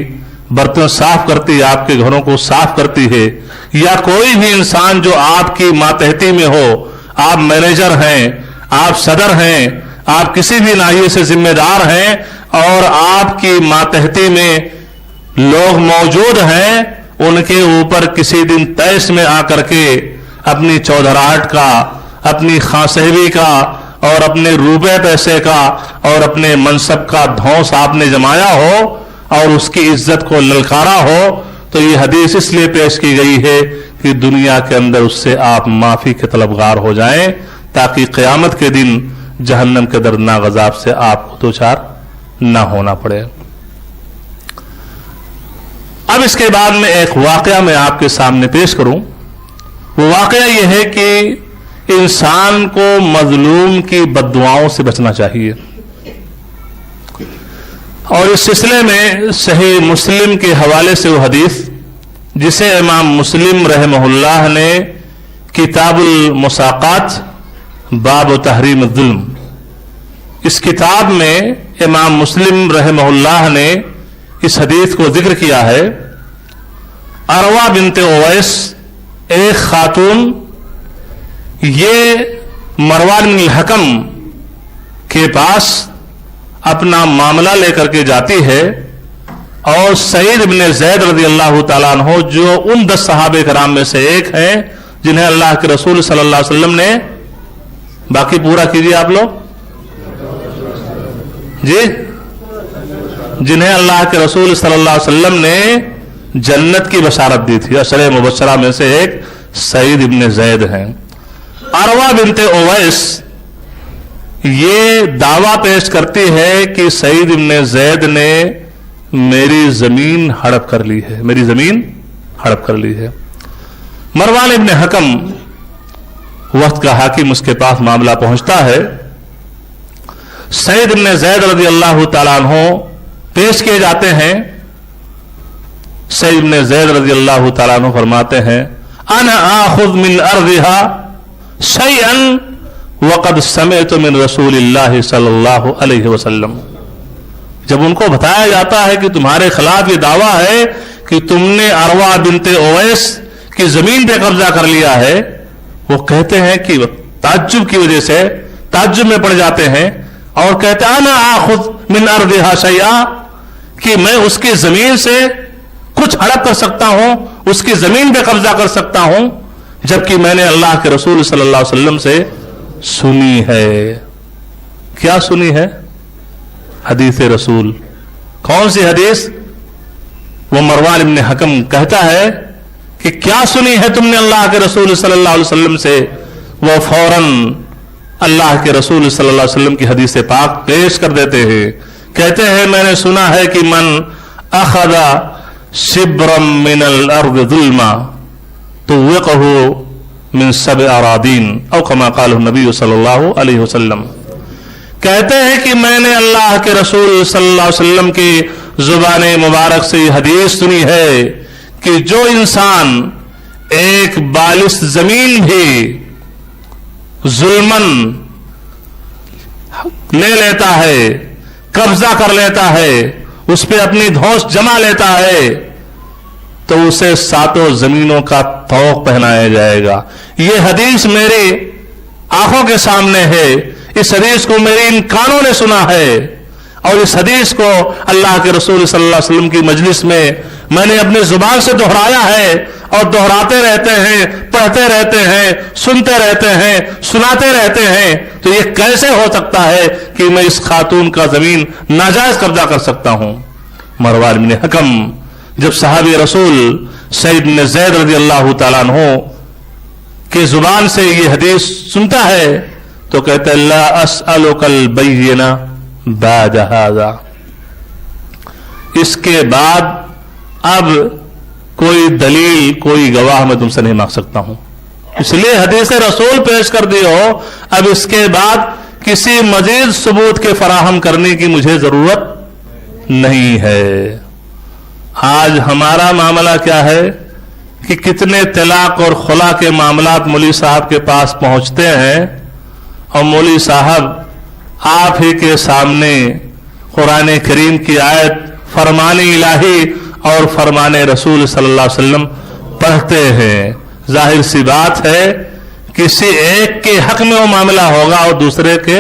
[SPEAKER 4] برتن صاف کرتی ہے، آپ کے گھروں کو صاف کرتی ہے، یا کوئی بھی انسان جو آپ کی ماتحتی میں ہو، آپ مینیجر ہیں، آپ صدر ہیں، آپ کسی بھی ناحیے سے ذمہ دار ہیں اور آپ کی ماتحتی میں لوگ موجود ہیں، ان کے اوپر کسی دن تیس میں آ کر کے اپنی چودھراہٹ کا، اپنی خانصہبی کا اور اپنے روپے پیسے کا اور اپنے منصب کا دھونس آپ نے جمایا ہو اور اس کی عزت کو للکارا ہو، تو یہ حدیث اس لیے پیش کی گئی ہے کہ دنیا کے اندر اس سے آپ معافی کے طلبگار ہو جائیں تاکہ قیامت کے دن جہنم کے دردناک عذاب سے آپ کو دوچار نہ ہونا پڑے. اب اس کے بعد میں ایک واقعہ میں آپ کے سامنے پیش کروں. وہ واقعہ یہ ہے کہ انسان کو مظلوم کی بددعاؤں سے بچنا چاہیے. اور اس سلسلے میں صحیح مسلم کے حوالے سے وہ حدیث جسے امام مسلم رحمہ اللہ نے کتاب المساقات باب تحریم الظلم، اس کتاب میں امام مسلم رحمہ اللہ نے اس حدیث کو ذکر کیا ہے. عروہ بنت اویس ایک خاتون یہ مروان بن الحکم کے پاس اپنا معاملہ لے کر کے جاتی ہے، اور سعید بن زید رضی اللہ تعالیٰ عنہ جو ان 10 صحابہ کرام میں سے ایک ہیں جنہیں اللہ کے رسول صلی اللہ علیہ وسلم نے، باقی پورا کیجیے آپ لوگ جی، جنہیں اللہ کے رسول صلی اللہ علیہ وسلم نے جنت کی بشارت دی تھی، عشرہ مبشرہ میں سے ایک سعید بن زید ہیں. عروہ بنت اویس یہ دعویٰ پیش کرتی ہے کہ سعید بن زید نے میری زمین ہڑپ کر لی ہے، میری زمین ہڑپ کر لی ہے. مروان ابن حکم وقت کا حاکم، اس کے پاس معاملہ پہنچتا ہے. سعید بن زید رضی اللہ تعالیٰ عنہ پیش کیے جاتے ہیں. سعید بن زید رضی اللہ تعالیٰ عنہ فرماتے ہیں انا آخذ من ارضها شیئا وقد سمعت من رسول اللہ صلی اللہ علیہ وسلم. جب ان کو بتایا جاتا ہے کہ تمہارے خلاف یہ دعویٰ ہے کہ تم نے عروہ بنت اویس کی زمین پہ قبضہ کر لیا ہے، وہ کہتے ہیں کہ تعجب کی وجہ سے تعجب میں پڑ جاتے ہیں اور کہتے ہیں انا آخذ من ارضها شیئا، کہ میں اس کی زمین سے کچھ ہڑپ کر سکتا ہوں، اس کی زمین پہ قبضہ کر سکتا ہوں، جبکہ میں نے اللہ کے رسول صلی اللہ علیہ وسلم سے سنی ہے. کیا سنی ہے؟ حدیث رسول. کون سی حدیث؟ وہ مروان ابن حکم کہتا ہے کہ کیا سنی ہے تم نے اللہ کے رسول صلی اللہ علیہ وسلم سے؟ وہ فوراً اللہ کے رسول صلی اللہ علیہ وسلم کی حدیث پاک پیش کر دیتے ہیں. کہتے ہیں میں نے سنا ہے کہ من اخذ شبرا من الارض ظلما طوقه من 7 اراضین او کما قال النبی صلی اللہ علیہ وسلم. کہتے ہیں کہ میں نے اللہ کے رسول صلی اللہ علیہ وسلم کی زبان مبارک سے یہ حدیث سنی ہے کہ جو انسان ایک بالس زمین بھی ظلمن لے لیتا ہے، قبضہ کر لیتا ہے، اس پہ اپنی دھوس جما لیتا ہے، تو اسے 7 زمینوں کا طوق پہنایا جائے گا. یہ حدیث میری آنکھوں کے سامنے ہے، اس حدیث کو میرے ان کانوں نے سنا ہے، اور اس حدیث کو اللہ کے رسول صلی اللہ علیہ وسلم کی مجلس میں نے اپنی زبان سے دہرایا ہے، اور دہراتے رہتے ہیں، پڑھتے رہتے ہیں، سنتے رہتے ہیں، سناتے رہتے ہیں. تو یہ کیسے ہو سکتا ہے کہ میں اس خاتون کا زمین ناجائز قبضہ کر سکتا ہوں؟ مروان بن حکم جب صحابی رسول سعید بن زید رضی اللہ تعالیٰ عنہ کی زبان سے یہ حدیث سنتا ہے تو کہتا ہے لا اسألک البینہ بعد ھذا، اس کے بعد اب کوئی دلیل، کوئی گواہ میں تم سے نہیں مانگ سکتا ہوں. اس لیے حدیث رسول پیش کر دی ہو، اب اس کے بعد کسی مزید ثبوت کے فراہم کرنے کی مجھے ضرورت نہیں ہے. آج ہمارا معاملہ کیا ہے کہ کتنے طلاق اور خلا کے معاملات مولوی صاحب کے پاس پہنچتے ہیں، اور مولوی صاحب آپ ہی کے سامنے قرآن کریم کی آیت فرمان الہی اور فرمان رسول صلی اللہ علیہ وسلم پڑھتے ہیں. ظاہر سی بات ہے کسی ایک کے حق میں وہ معاملہ ہوگا اور دوسرے کے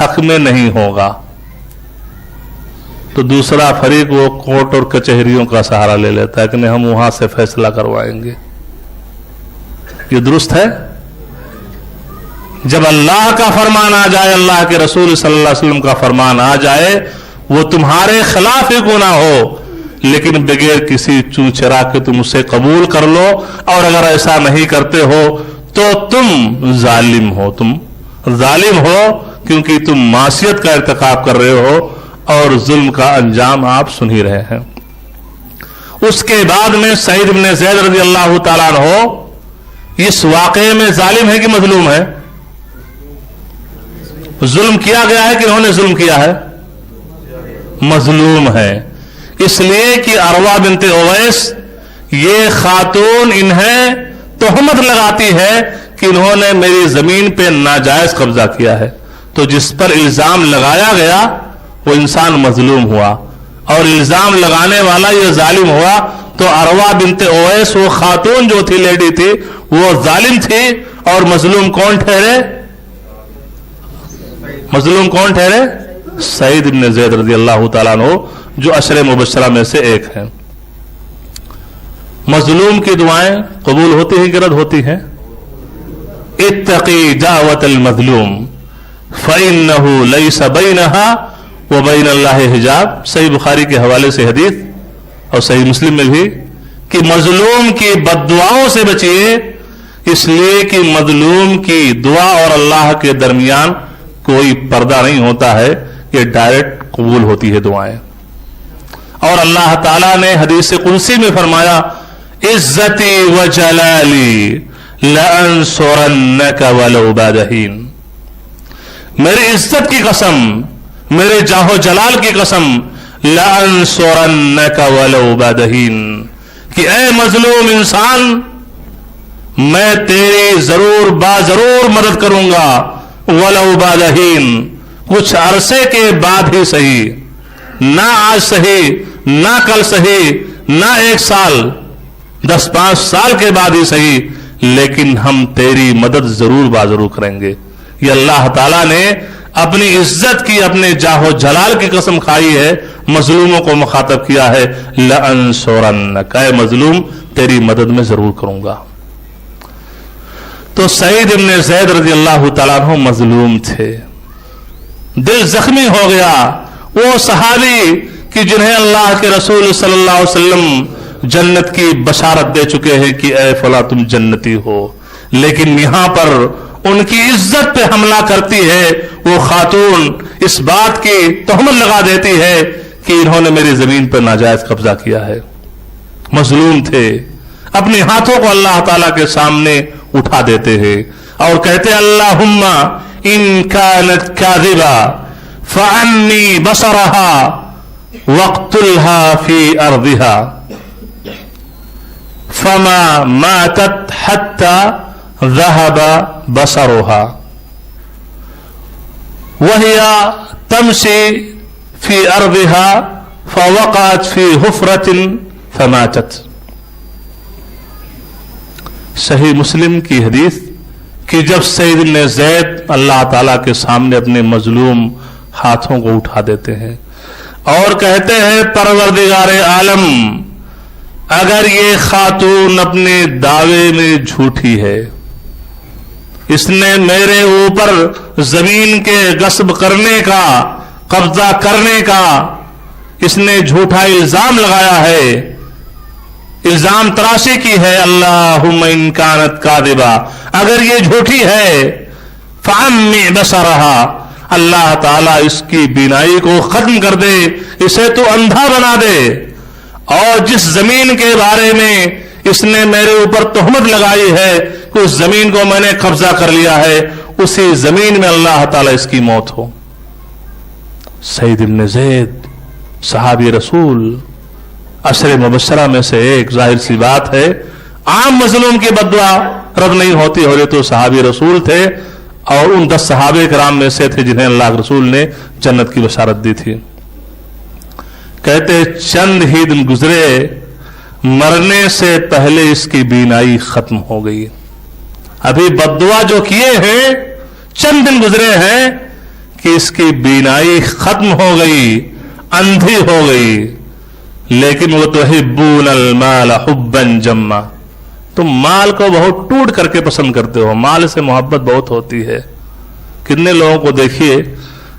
[SPEAKER 4] حق میں نہیں ہوگا، تو دوسرا فریق وہ کورٹ اور کچہریوں کا سہارا لے لیتا ہے کہ نہیں ہم وہاں سے فیصلہ کروائیں گے. یہ درست ہے؟ جب اللہ کا فرمان آ جائے، اللہ کے رسول صلی اللہ علیہ وسلم کا فرمان آ جائے، وہ تمہارے خلاف ہی گناہ ہو لیکن بغیر کسی چون چرا کے تم اسے قبول کر لو، اور اگر ایسا نہیں کرتے ہو تو تم ظالم ہو. تم ظالم ہو کیونکہ تم معصیت کا ارتکاب کر رہے ہو اور ظلم کا انجام آپ سن ہی رہے ہیں. اس کے بعد میں سعید بن زید رضی اللہ تعالیٰ عنہ اس واقعے میں ظالم ہے کہ مظلوم ہے؟ ظلم کیا گیا ہے کہ انہوں نے ظلم کیا ہے؟ مظلوم ہے. اس لیے کہ عروہ بنت اویس یہ خاتون انہیں تہمت لگاتی ہے کہ انہوں نے میری زمین پہ ناجائز قبضہ کیا ہے. تو جس پر الزام لگایا گیا وہ انسان مظلوم ہوا اور الزام لگانے والا یہ ظالم ہوا. تو عروہ بنت اویس وہ خاتون جو تھی، لیڈی تھی، وہ ظالم تھی اور مظلوم کون ٹھہرے؟ مظلوم کون ٹھہرے؟ سعید بن زید رضی اللہ تعالیٰ عنہ جو عشر مبشرہ میں سے ایک ہیں. مظلوم کی دعائیں قبول ہوتی ہیں کہ رد ہوتی ہیں؟ اتقی دعوت المظلوم فإنه ليس بينها وبين الله حجاب. صحیح بخاری کے حوالے سے حدیث اور صحیح مسلم میں بھی کہ مظلوم کی بد دعاؤں سے بچیے، اس لیے کہ مظلوم کی دعا اور اللہ کے درمیان کوئی پردہ نہیں ہوتا ہے، یہ ڈائریکٹ قبول ہوتی ہے دعائیں. اور اللہ تعالیٰ نے حدیث قدسی میں فرمایا عزتی و جلالی لانصرنک ولو بعد حین. میری عزت کی قسم، میرے جاہ و جلال کی قسم، لانصرنک ولو بعد حین، کہ اے مظلوم انسان میں تیری ضرور ضرور مدد کروں گا، ولو بعد حین، کچھ عرصے کے بعد ہی صحیح، نہ آج صحیح، نہ کل صحیح، نہ 1 سال، 10-5 سال کے بعد ہی صحیح، لیکن ہم تیری مدد ضرور ضرور کریں گے. یہ اللہ تعالیٰ نے اپنی عزت کی، اپنے جاہ و جلال کی قسم کھائی ہے، مظلوموں کو مخاطب کیا ہے لانصرنک، اے مظلوم تیری مدد میں ضرور کروں گا. تو سعید بن زید رضی اللہ تعالیٰ عنہ مظلوم تھے، دل زخمی ہو گیا. وہ صحابی کہ جنہیں اللہ کے رسول صلی اللہ علیہ وسلم جنت کی بشارت دے چکے ہیں کہ اے فلاں تم جنتی ہو، لیکن یہاں پر ان کی عزت پہ حملہ کرتی ہے وہ خاتون، اس بات کی تہمت لگا دیتی ہے کہ انہوں نے میری زمین پر ناجائز قبضہ کیا ہے. مظلوم تھے، اپنے ہاتھوں کو اللہ تعالیٰ کے سامنے اٹھا دیتے ہیں اور کہتے اللہم ان کانت کاذبا فعنی بصرہا واقتلہا فی ارضہا فما ماتت حتی ذہب بصرہا وہی تمشی فی ارضہا فوقعت فی حفرۃ فماتت. صحیح مسلم کی حدیث کہ جب سعید بن زید اللہ تعالیٰ کے سامنے اپنے مظلوم ہاتھوں کو اٹھا دیتے ہیں اور کہتے ہیں پروردگار عالم، اگر یہ خاتون اپنے دعوے میں جھوٹی ہے، اس نے میرے اوپر زمین کے غصب کرنے کا، قبضہ کرنے کا اس نے جھوٹا الزام لگایا ہے، الزام تراشی کی ہے، اللہم ان کانت کاذبا، اگر یہ جھوٹی ہے فعمی بصرہا، اللہ تعالیٰ اس کی بینائی کو ختم کر دے، اسے تو اندھا بنا دے، اور جس زمین کے بارے میں اس نے میرے اوپر تہمت لگائی ہے کہ اس زمین کو میں نے قبضہ کر لیا ہے، اسی زمین میں اللہ تعالیٰ اس کی موت ہو. سعید بن زید صحابی رسول، عشر مبشرہ میں سے ایک، ظاہر سی بات ہے عام مظلوم کی بددعا رد نہیں ہوتی، ہو رہے تو صحابی رسول تھے اور ان 10 صحابہ کرام میں سے تھے جنہیں اللہ کے رسول نے جنت کی بشارت دی تھی. کہتے چند ہی دن گزرے، مرنے سے پہلے اس کی بینائی ختم ہو گئی. ابھی بددعا جو کیے ہیں چند دن گزرے ہیں کہ اس کی بینائی ختم ہو گئی، اندھی ہو گئی. لیکن وہ تحبون المال حبا جما، تم مال کو بہت ٹوٹ کر کے پسند کرتے ہو، مال سے محبت بہت ہوتی ہے. کتنے لوگوں کو دیکھیے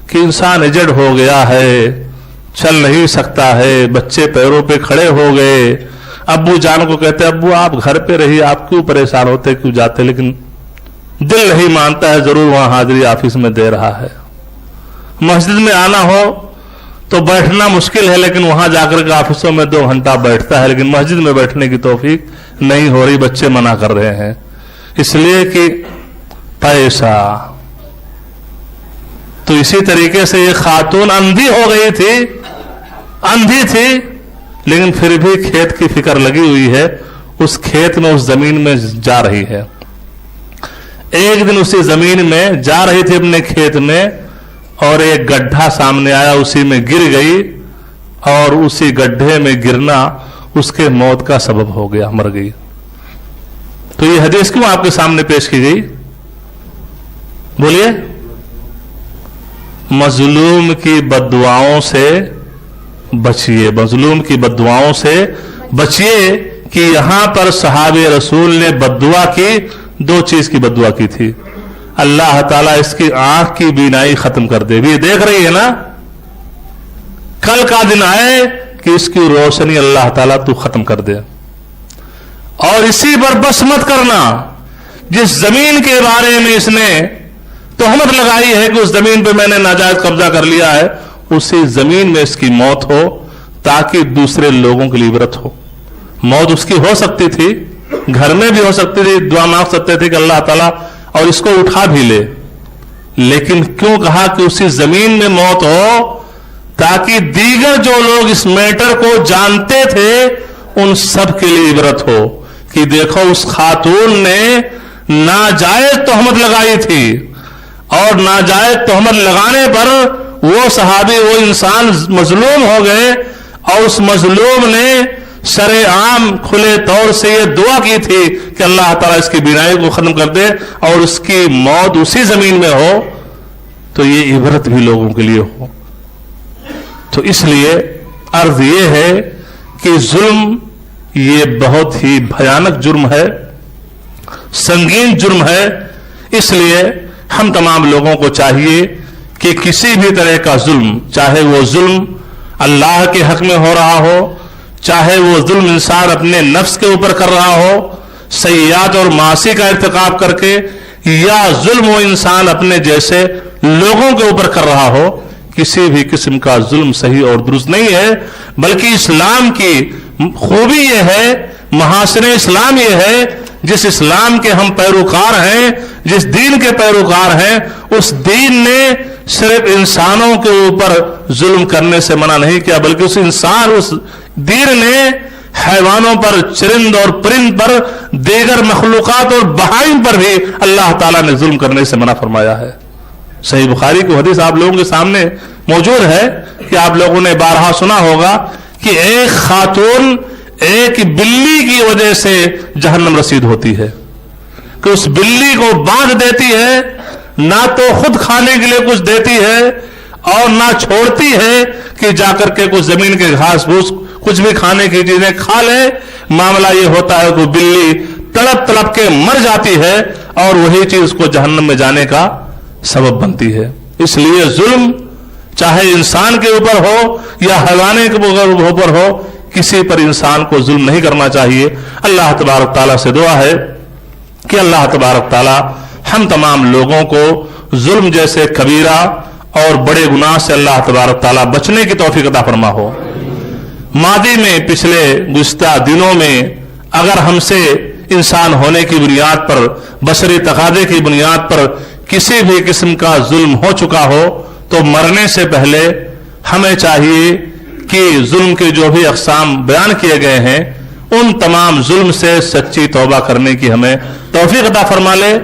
[SPEAKER 4] کہ انسان ایجڈ ہو گیا ہے، چل نہیں سکتا ہے، بچے پیروں پہ کھڑے ہو گئے، ابو جان کو کہتے ابو آپ گھر پہ رہیے، آپ کیوں پریشان ہوتے، کیوں جاتے، لیکن دل نہیں مانتا ہے، ضرور وہاں حاضری آفس میں دے رہا ہے. مسجد میں آنا ہو تو بیٹھنا مشکل ہے، لیکن وہاں جا کر کے آفسوں میں 2 گھنٹہ بیٹھتا ہے، لیکن مسجد میں بیٹھنے کی توفیق نہیں ہو رہی، بچے منع کر رہے ہیں، اس لیے کہ پیسہ. تو اسی طریقے سے یہ خاتون اندھی ہو گئی تھی، اندھی تھی، لیکن پھر بھی کھیت کی فکر لگی ہوئی ہے، اس کھیت میں اس زمین میں جا رہی ہے۔ ایک دن اسی زمین میں جا رہی تھی اپنے کھیت میں، اور ایک گڈھا سامنے آیا، اسی میں گر گئی، اور اسی گڈھے میں گرنا اس کے موت کا سبب ہو گیا، مر گئی۔ تو یہ حدیث کیوں آپ کے سامنے پیش کی گئی؟ بولیے۔ مظلوم کی بددعاؤں سے بچیے، مظلوم کی بددعاؤں سے بچیے، کہ یہاں پر صحابہ رسول نے بددعا کی، دو چیز کی بددعا کی تھی، اللہ تعالیٰ اس کی آنکھ کی بینائی ختم کر دے، بھی دیکھ رہی ہے نا، کل کا دن آئے کہ اس کی روشنی اللہ تعالیٰ تو ختم کر دے، اور اسی پر بس مت کرنا، جس زمین کے بارے میں اس نے تہمت لگائی ہے کہ اس زمین پہ میں نے ناجائز قبضہ کر لیا ہے، اسی زمین میں اس کی موت ہو، تاکہ دوسرے لوگوں کے لیے عبرت ہو۔ موت اس کی ہو سکتی تھی، گھر میں بھی ہو سکتی تھی، دعا مانگ سکتے تھے کہ اللہ تعالیٰ اور اس کو اٹھا بھی لے، لیکن کیوں کہا کہ اسی زمین میں موت ہو، تاکہ دیگر جو لوگ اس میٹر کو جانتے تھے ان سب کے لیے عبرت ہو، کہ دیکھو اس خاتون نے ناجائز تہمت لگائی تھی، اور ناجائز تہمت لگانے پر وہ صحابی، وہ انسان مظلوم ہو گئے، اور اس مظلوم نے سر عام کھلے طور سے یہ دعا کی تھی کہ اللہ تعالیٰ اس کی بینائی کو ختم کر دے اور اس کی موت اسی زمین میں ہو، تو یہ عبرت بھی لوگوں کے لیے ہو۔ تو اس لیے عرض یہ ہے کہ ظلم یہ بہت ہی بھیانک جرم ہے، سنگین جرم ہے، اس لیے ہم تمام لوگوں کو چاہیے کہ کسی بھی طرح کا ظلم، چاہے وہ ظلم اللہ کے حق میں ہو رہا ہو، چاہے وہ ظلم انسان اپنے نفس کے اوپر کر رہا ہو سیئات اور معاصی کا ارتکاب کر کے، یا ظلم وہ انسان اپنے جیسے لوگوں کے اوپر کر رہا ہو، کسی بھی قسم کا ظلم صحیح اور درست نہیں ہے، بلکہ اسلام کی خوبی یہ ہے، محاسن اسلام یہ ہے، جس اسلام کے ہم پیروکار ہیں، جس دین کے پیروکار ہیں، اس دین نے صرف انسانوں کے اوپر ظلم کرنے سے منع نہیں کیا، بلکہ اس دین نے حیوانوں پر، چرند اور پرند پر، دیگر مخلوقات اور بہائم پر بھی اللہ تعالیٰ نے ظلم کرنے سے منع فرمایا ہے۔ صحیح بخاری کی حدیث آپ لوگوں کے سامنے موجود ہے کہ آپ لوگوں نے بارہا سنا ہوگا کہ ایک خاتون ایک بلی کی وجہ سے جہنم رسید ہوتی ہے، کہ اس بلی کو باندھ دیتی ہے، نہ تو خود کھانے کے لیے کچھ دیتی ہے اور نہ چھوڑتی ہے کہ جا کر کے کچھ زمین کے گھاس پھوس کچھ بھی کھانے کی چیزیں کھا لے۔ معاملہ یہ ہوتا ہے کہ بلی تڑپ تڑپ کے مر جاتی ہے، اور وہی چیز اس کو جہنم میں جانے کا سبب بنتی ہے۔ اس لیے ظلم چاہے انسان کے اوپر ہو یا حیوانے کے اوپر ہو، کسی پر انسان کو ظلم نہیں کرنا چاہیے۔ اللہ تبارک تعالیٰ سے دعا ہے کہ اللہ تبارک تعالیٰ ہم تمام لوگوں کو ظلم جیسے کبیرہ اور بڑے گناہ سے اللہ تبارک تعالیٰ بچنے کی توفیق عطا فرما ہو۔ ماضی میں، پچھلے گزشتہ دنوں میں اگر ہم سے انسان ہونے کی بنیاد پر، بشری تقاضے کی بنیاد پر کسی بھی قسم کا ظلم ہو چکا ہو، تو مرنے سے پہلے ہمیں چاہیے کہ ظلم کے جو بھی اقسام بیان کیے گئے ہیں ان تمام ظلم سے سچی توبہ کرنے کی ہمیں توفیق عطا فرما لے۔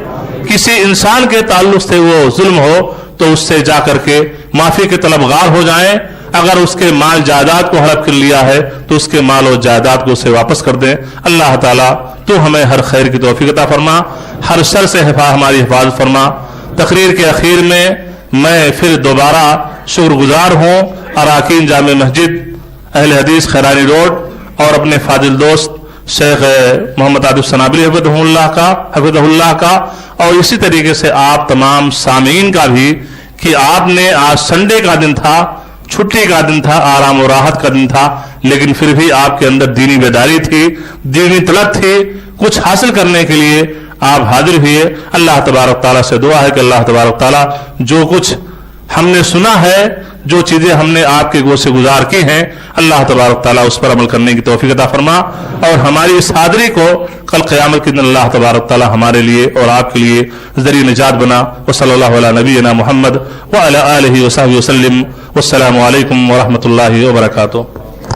[SPEAKER 4] کسی انسان کے تعلق سے وہ ظلم ہو تو اس سے جا کر کے معافی کے طلبگار ہو جائیں۔ اگر اس کے مال جائیداد کو ہڑپ کر لیا ہے تو اس کے مال و جائیداد کو اسے واپس کر دیں۔ اللہ تعالیٰ تو ہمیں ہر خیر کی توفیق عطا فرما، ہر شر سے ہماری حفاظت فرما۔ تقریر کے اخیر میں میں پھر دوبارہ شکر گزار ہوں اراکین جامع مسجد اہل حدیث خیرانی روڈ اور اپنے فاضل دوست شیخ محمد عاطف سنابری حفظہ اللہ کا اور اسی طریقے سے آپ تمام سامعین کا بھی کہ آپ نے آج سنڈے کا دن تھا، چھٹی کا دن تھا، آرام و راحت کا دن تھا، لیکن پھر بھی آپ کے اندر دینی بیداری تھی، دینی طلب تھی، کچھ حاصل کرنے کے لیے آپ حاضر ہوئے۔ اللہ تبارک تعالیٰ سے دعا ہے کہ اللہ تبارک تعالیٰ جو کچھ ہم نے سنا ہے جو چیزیں ہم نے آپ کے گوشے گزار کی ہیں، اللہ تبارک تعالیٰ اس پر عمل کرنے کی توفیق عطا فرما، اور ہماری اس حاضری کو کل قیامت کے دن اللہ تبارک تعالیٰ ہمارے لیے اور آپ کے لیے ذریعہ نجات بنا۔ وصلی اللہ علی نبینا محمد وعلی آلہ وصحبہ وسلم، والسلام علیکم ورحمۃ اللہ وبرکاتہ۔